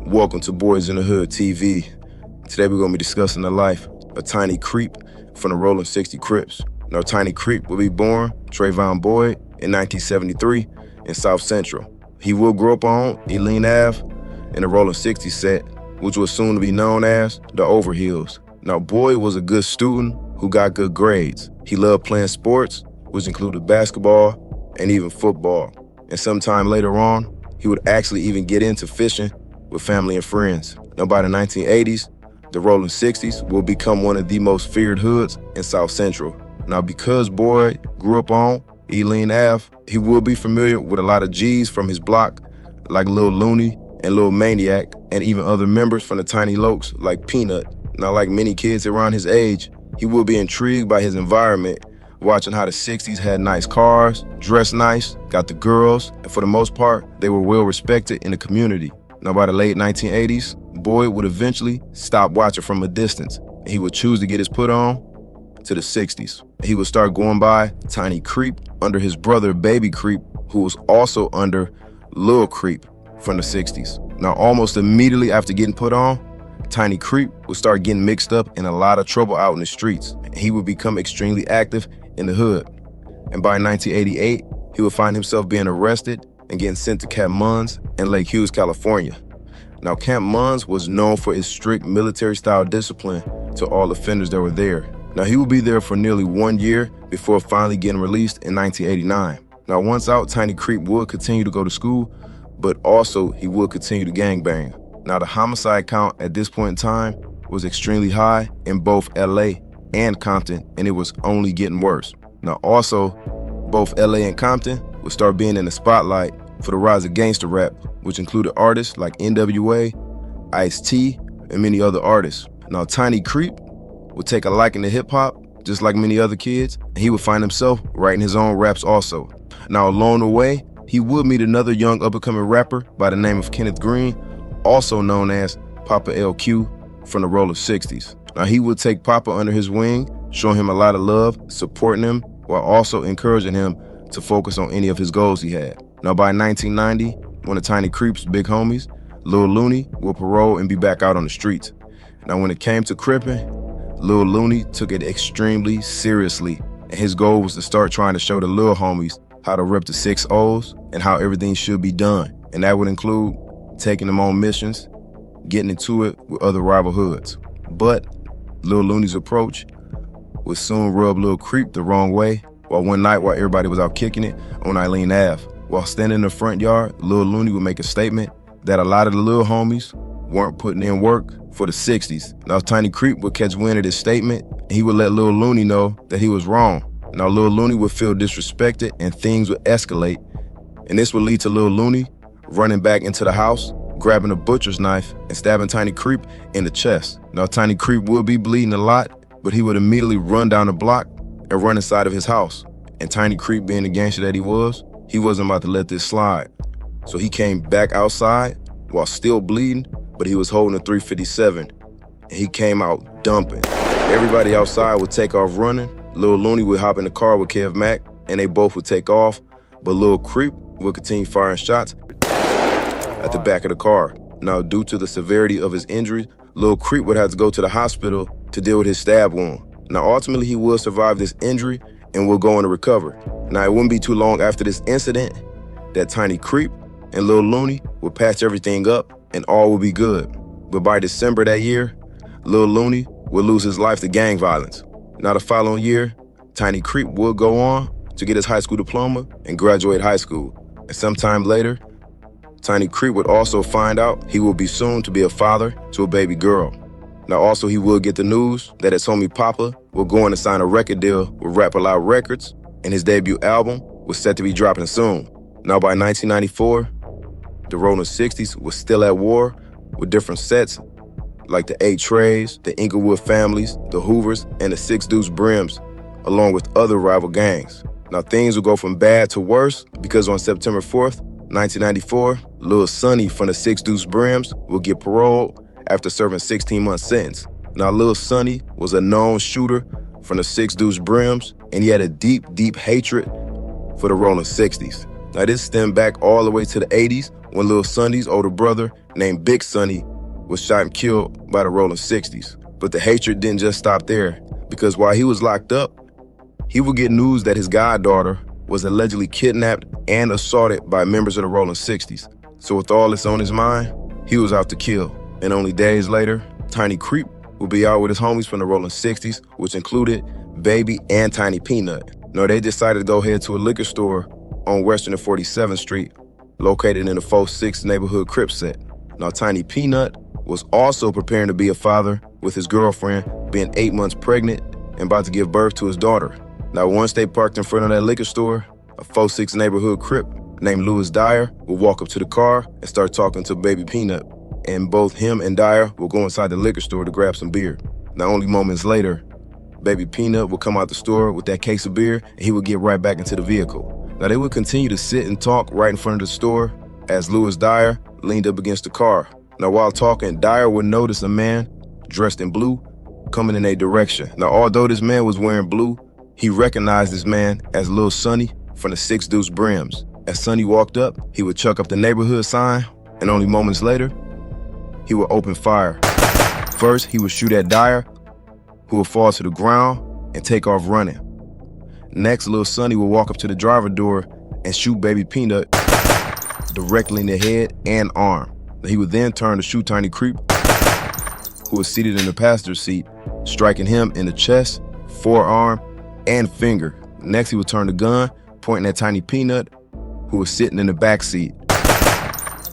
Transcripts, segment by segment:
Welcome to Boys in the Hood TV. Today we're going to be discussing the life of Tiny Creep from the Rollin 60 Crips. Now, Tiny Creep will be born Trayvon Boyd in 1973 in South Central. He will grow up on Eline Ave in the Rollin 60 set, which was soon to be known as the Overhills. Now, Boyd was a good student who got good grades. He loved playing sports, which included basketball and even football. And sometime later on, he would actually even get into fishing with family and friends. Now, by the 1980s, the Rollin 60s will become one of the most feared hoods in South Central. Now, because Boyd grew up on Eline Ave, he will be familiar with a lot of G's from his block, like Lil Looney and Lil Maniac, and even other members from the Tiny Lokes like Peanut. Now, like many kids around his age, he will be intrigued by his environment, watching how the 60s had nice cars, dressed nice, got the girls, and for the most part, they were well respected in the community. Now, by the late 1980s, Boyd would eventually stop watching from a distance, and he would choose to get his put on to the 60s. He would start going by Tiny Creep under his brother Baby Creep, who was also under Lil Creep from the 60s. Now, almost immediately after getting put on, Tiny Creep would start getting mixed up in a lot of trouble out in the streets. He would become extremely active in the hood. And by 1988, he would find himself being arrested and getting sent to Camp Munns in Lake Hughes, California. Now, Camp Munns was known for its strict military-style discipline to all offenders that were there. Now, he would be there for nearly 1 year before finally getting released in 1989. Now, once out, Tiny Creep would continue to go to school, but also he would continue to gangbang. Now, the homicide count at this point in time was extremely high in both LA and Compton, and it was only getting worse. Now, also, both LA and Compton would start being in the spotlight for the rise of gangster rap, which included artists like NWA, Ice-T, and many other artists. Now, Tiny Creep would take a liking to hip-hop, just like many other kids, and he would find himself writing his own raps also. Now, along the way, he would meet another young up-and-coming rapper by the name of Kenneth Green, also known as Papa LQ from the Rollin 60s. Now, he would take Papa under his wing, showing him a lot of love, supporting him, while also encouraging him to focus on any of his goals he had. Now, by 1990, one of Tiny Creep's big homies, Lil Looney, will parole and be back out on the streets. Now, when it came to cripping, Lil Looney took it extremely seriously, and his goal was to start trying to show the Lil homies how to rep the 6 O's and how everything should be done. And that would include taking them on missions, getting into it with other rival hoods. But Lil Looney's approach would soon rub Lil Creep the wrong way, while one night while everybody was out kicking it on Eline Ave. While standing in the front yard, Lil Looney would make a statement that a lot of the Lil homies weren't putting in work for the 60s. Now, Tiny Creep would catch wind of this statement, and he would let Lil Looney know that he was wrong. Now, Lil Looney would feel disrespected, and things would escalate, and this would lead to Lil Looney running back into the house, grabbing a butcher's knife, and stabbing Tiny Creep in the chest. Now, Tiny Creep would be bleeding a lot, but he would immediately run down the block and run inside of his house. And Tiny Creep, being the gangster that he wasn't about to let this slide. So he came back outside while still bleeding, but he was holding a .357, and he came out dumping. Everybody outside would take off running. Lil Looney would hop in the car with Kev Mack, and they both would take off, but Lil Creep would continue firing shots at the back of the car. Now, due to the severity of his injuries, Lil Creep would have to go to the hospital to deal with his stab wound. Now, ultimately, he will survive this injury and will go on to recover. Now, it wouldn't be too long after this incident that Tiny Creep and Lil Looney would patch everything up and all would be good. But by December that year, Lil Looney would lose his life to gang violence. Now, the following year, Tiny Creep would go on to get his high school diploma and graduate high school. And sometime later, Tiny Creep would also find out he will be soon to be a father to a baby girl. Now, also, he will get the news that his homie Papa will go on to sign a record deal with Rap Aloud Records, and his debut album was set to be dropping soon. Now, by 1994, the Rollin 60s was still at war with different sets like the 8 Trays, the Inglewood Families, the Hoovers, and the 6 Deuce Brims, along with other rival gangs. Now, things will go from bad to worse because on September 4th, 1994, Lil Sonny from the 6 Deuce Brims will get paroled after serving 16-month sentence. Now, Lil Sonny was a known shooter from the 6 Deuce Brims, and he had a deep, deep hatred for the Rollin 60s. Now, this stemmed back all the way to the 80s when Lil Sonny's older brother, named Big Sonny was shot and killed by the Rollin 60s. But the hatred didn't just stop there, because while he was locked up, he would get news that his goddaughter was allegedly kidnapped and assaulted by members of the Rollin 60s. So with all this on his mind, he was out to kill. And only days later, Tiny Creep would be out with his homies from the Rollin 60s, which included Baby and Tiny Peanut. Now, they decided to go head to a liquor store on Western and 47th Street, located in the 4-6 neighborhood Crips set. Now, Tiny Peanut was also preparing to be a father, with his girlfriend being 8 months pregnant and about to give birth to his daughter. Now, once they parked in front of that liquor store, a 4-6 neighborhood Crip named Louis Dyer would walk up to the car and start talking to Baby Peanut. And both him and Dyer will go inside the liquor store to grab some beer. Now, only moments later, Baby Peanut would come out the store with that case of beer, and he would get right back into the vehicle. Now, they would continue to sit and talk right in front of the store as Louis Dyer leaned up against the car. Now, while talking, Dyer would notice a man dressed in blue coming in their direction. Now, although this man was wearing blue, he recognized this man as Lil Sonny from the 6 Deuce Brims. As Sonny walked up, he would chuck up the neighborhood sign, and only moments later, he would open fire. First, he would shoot at Dyer, who would fall to the ground and take off running. Next, Lil Sonny would walk up to the driver door and shoot Baby Peanut directly in the head and arm. He would then turn to shoot Tiny Creep, who was seated in the passenger seat, striking him in the chest, forearm, and finger. Next, he would turn the gun, pointing at Tiny Peanut, who was sitting in the back seat,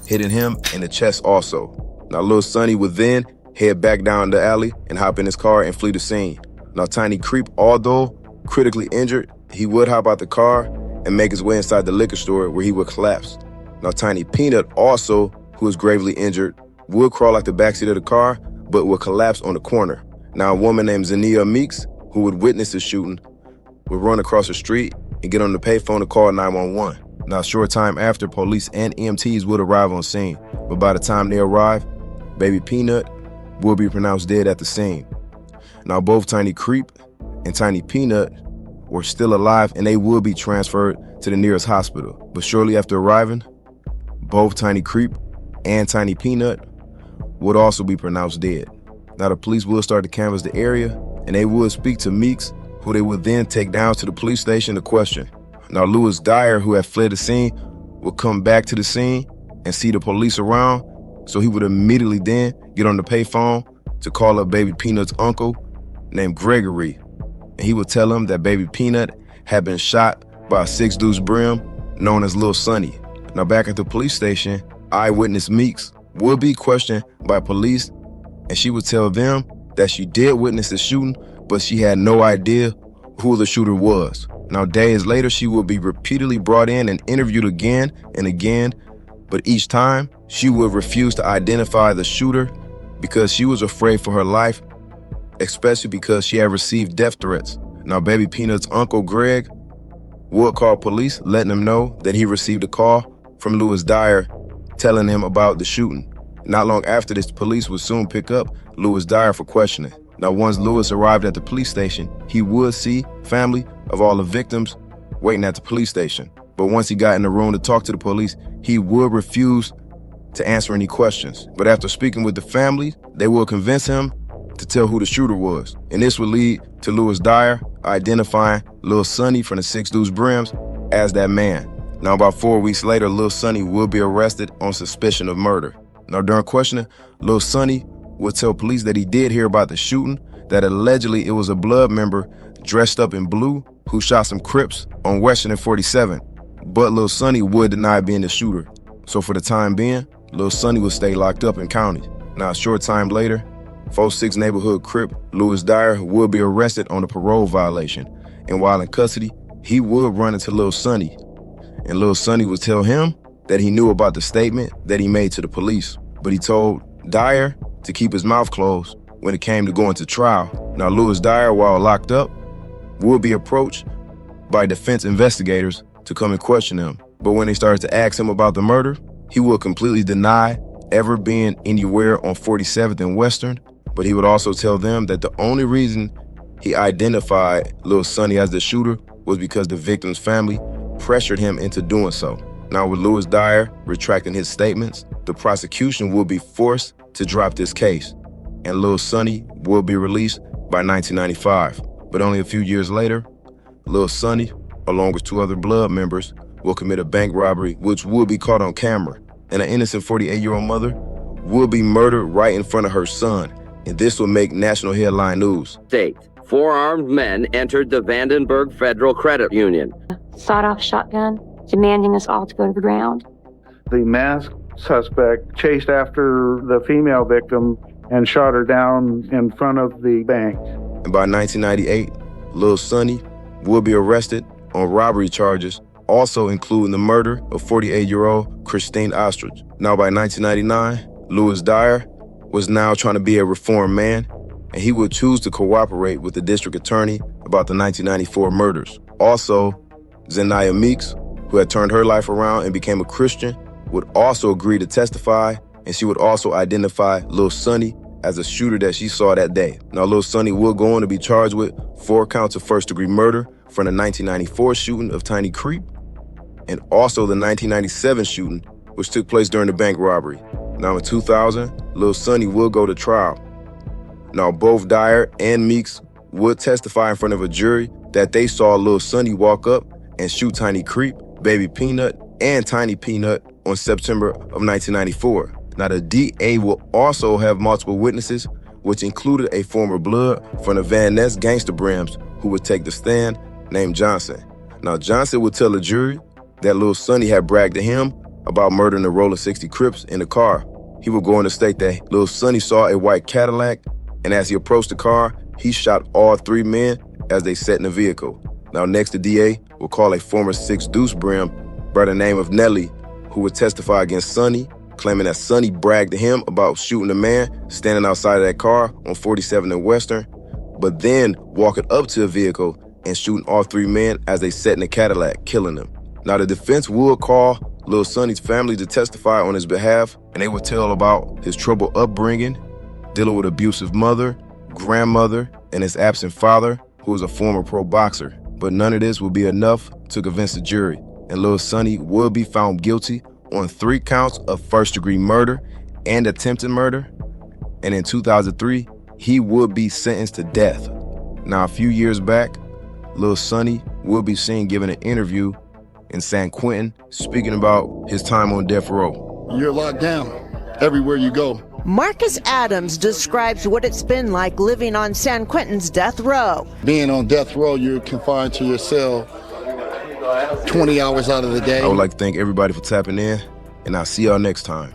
hitting him in the chest also. Now, Lil Sonny would then head back down the alley and hop in his car and flee the scene. Now, Tiny Creep, although critically injured, he would hop out the car and make his way inside the liquor store where he would collapse. Now, Tiny Peanut, also, who was gravely injured, would crawl out the backseat of the car, but would collapse on the corner. Now, a woman named Zania Meeks, who would witness the shooting, would run across the street and get on the payphone to call 911. Now, a short time after, police and EMTs would arrive on scene, but by the time they arrived, Baby Peanut will be pronounced dead at the scene. Now, both Tiny Creep and Tiny Peanut were still alive, and they would be transferred to the nearest hospital. But shortly after arriving, both Tiny Creep and Tiny Peanut would also be pronounced dead. Now, the police will start to canvass the area, and they would speak to Meeks, who they would then take down to the police station to question. Now, Louis Dyer, who had fled the scene, would come back to the scene and see the police around, so he would immediately then get on the payphone to call up Baby Peanut's uncle named Gregory, and he would tell him that Baby Peanut had been shot by a 6 Deuce Brim known as Lil Sonny. Now, back at the police station, eyewitness Meeks would be questioned by police, and she would tell them that she did witness the shooting, but she had no idea who the shooter was. Now, days later, she would be repeatedly brought in and interviewed again and again, but each time, she would refuse to identify the shooter because she was afraid for her life, especially because she had received death threats. Now, Baby Peanut's uncle, Greg, would call police, letting them know that he received a call from Louis Dyer telling him about the shooting. Not long after this, police would soon pick up Louis Dyer for questioning. Now, once Louis arrived at the police station, he would see family of all the victims waiting at the police station. But once he got in the room to talk to the police, he would refuse to answer any questions. But after speaking with the family, they would convince him to tell who the shooter was. And this would lead to Louis Dyer identifying Lil Sonny from the 6 Deuce Brims as that man. Now, about 4 weeks later, Lil Sonny will be arrested on suspicion of murder. Now, during questioning, Lil Sonny would tell police that he did hear about the shooting, that allegedly it was a blood member dressed up in blue who shot some Crips on Western and 47. But Lil Sonny would deny being the shooter. So for the time being, Lil Sonny would stay locked up in county. Now, a short time later, 4-6 neighborhood Crip Louis Dyer would be arrested on a parole violation. And while in custody, he would run into Lil Sonny. And Lil Sonny would tell him that he knew about the statement that he made to the police. But he told Dyer to keep his mouth closed when it came to going to trial. Now, Louis Dyer, while locked up, would be approached by defense investigators to come and question him. But when they started to ask him about the murder, he would completely deny ever being anywhere on 47th and Western, but he would also tell them that the only reason he identified Lil Sonny as the shooter was because the victim's family pressured him into doing so. Now, with Louis Dyer retracting his statements, the prosecution will be forced to drop this case, and Lil Sonny will be released by 1995. But only a few years later, Lil Sonny, along with 2 other Blood members, will commit a bank robbery which will be caught on camera, and an innocent 48-year-old mother will be murdered right in front of her son, and this will make national headline news. State, 4 armed men entered the Vandenberg Federal Credit Union. Sawed-off shotgun, demanding us all to go to the ground. The masked suspect chased after the female victim and shot her down in front of the bank. And by 1998, Lil Sonny will be arrested on robbery charges, also including the murder of 48-year-old Christine Ostrich. Now by 1999, Louis Dyer was now trying to be a reformed man, and he would choose to cooperate with the district attorney about the 1994 murders. Also, Zanaya Meeks, who had turned her life around and became a Christian, would also agree to testify, and she would also identify Lil Sonny as a shooter that she saw that day. Now, Lil Sonny will go on to be charged with 4 counts of first-degree murder from the 1994 shooting of Tiny Creep, and also the 1997 shooting, which took place during the bank robbery. Now, in 2000, Lil Sonny will go to trial. Now, both Dyer and Meeks would testify in front of a jury that they saw Lil Sonny walk up and shoot Tiny Creep, Baby Peanut, and Tiny Peanut on September of 1994. Now, the DA will also have multiple witnesses, which included a former Blood from the Van Ness gangster Brims who would take the stand, named Johnson. Now, Johnson would tell the jury that Lil Sonny had bragged to him about murdering the Rollin 60 Crips in the car. He would go on to state that Lil Sonny saw a white Cadillac, and as he approached the car, he shot all 3 men as they sat in the vehicle. Now, next, the DA will call a former 6 Deuce Brim by the name of Nelly, who would testify against Sonny, claiming that Sonny bragged to him about shooting a man standing outside of that car on 47th and Western, but then walking up to the vehicle and shooting all 3 men as they sat in the Cadillac, killing them. Now, the defense will call Lil Sonny's family to testify on his behalf, and they will tell about his troubled upbringing, dealing with abusive mother, grandmother, and his absent father, who was a former pro boxer. But none of this will be enough to convince the jury, and Lil Sonny will be found guilty on 3 counts of first-degree murder and attempted murder, and in 2003, he would be sentenced to death. Now, a few years back, Lil Sonny will be seen giving an interview in San Quentin, speaking about his time on death row. You're locked down everywhere you go. Marcus Adams describes what it's been like living on San Quentin's death row. Being on death row, you're confined to your cell 20 hours out of the day. I would like to thank everybody for tapping in, and I'll see y'all next time.